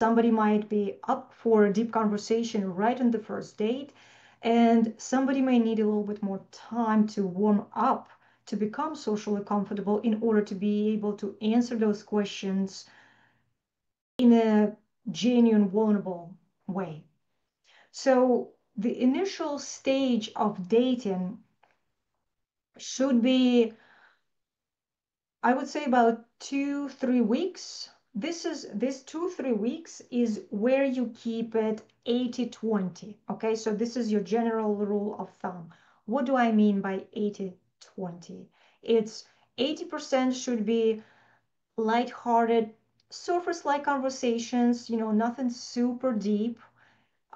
Somebody might be up for a deep conversation right on the first date, and somebody may need a little bit more time to warm up, to become socially comfortable in order to be able to answer those questions in a genuine, vulnerable way. So the initial stage of dating should be, I would say, about 2-3 weeks. This 2-3 weeks is where you keep it 80-20. Okay, so this is your general rule of thumb. What do I mean by 80-20? It's 80% should be lighthearted, surface-like conversations, nothing super deep.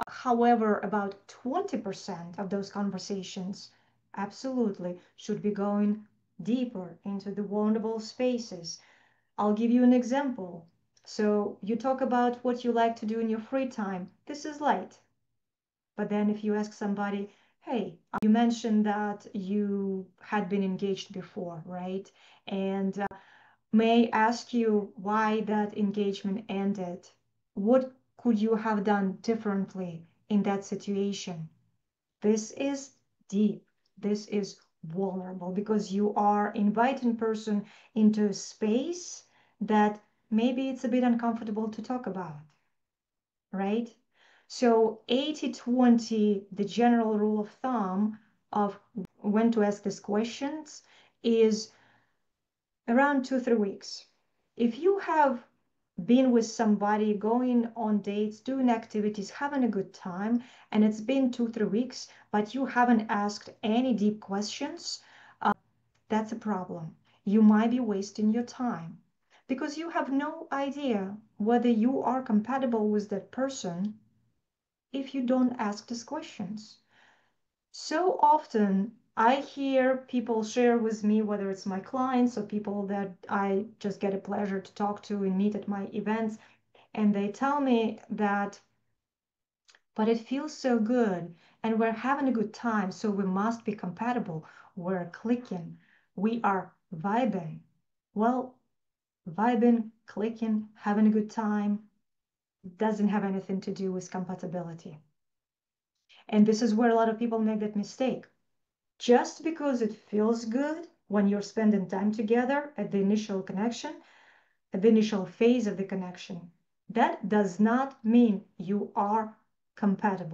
However, about 20% of those conversations absolutely should be going deeper into the vulnerable spaces. I'll give you an example. So you talk about what you like to do in your free time. This is light. But then if you ask somebody, hey, you mentioned that you had been engaged before, right? And may I ask you why that engagement ended? What could you have done differently in that situation? This is deep. This is vulnerable because you are inviting person into a space that maybe it's a bit uncomfortable to talk about, right? So 80-20, the general rule of thumb of when to ask these questions is around 2-3 weeks. If you have been with somebody, going on dates, doing activities, having a good time, and it's been 2-3 weeks, but you haven't asked any deep questions, that's a problem. You might be wasting your time because you have no idea whether you are compatible with that person if you don't ask these questions. So often I hear people share with me, whether it's my clients or people that I just get a pleasure to talk to and meet at my events, and they tell me that, but it feels so good and we're having a good time, so we must be compatible. We're clicking, we are vibing. Well, vibing, clicking, having a good time doesn't have anything to do with compatibility. And this is where a lot of people make that mistake. Just because it feels good when you're spending time together at the initial connection, at the initial phase of the connection, that does not mean you are compatible.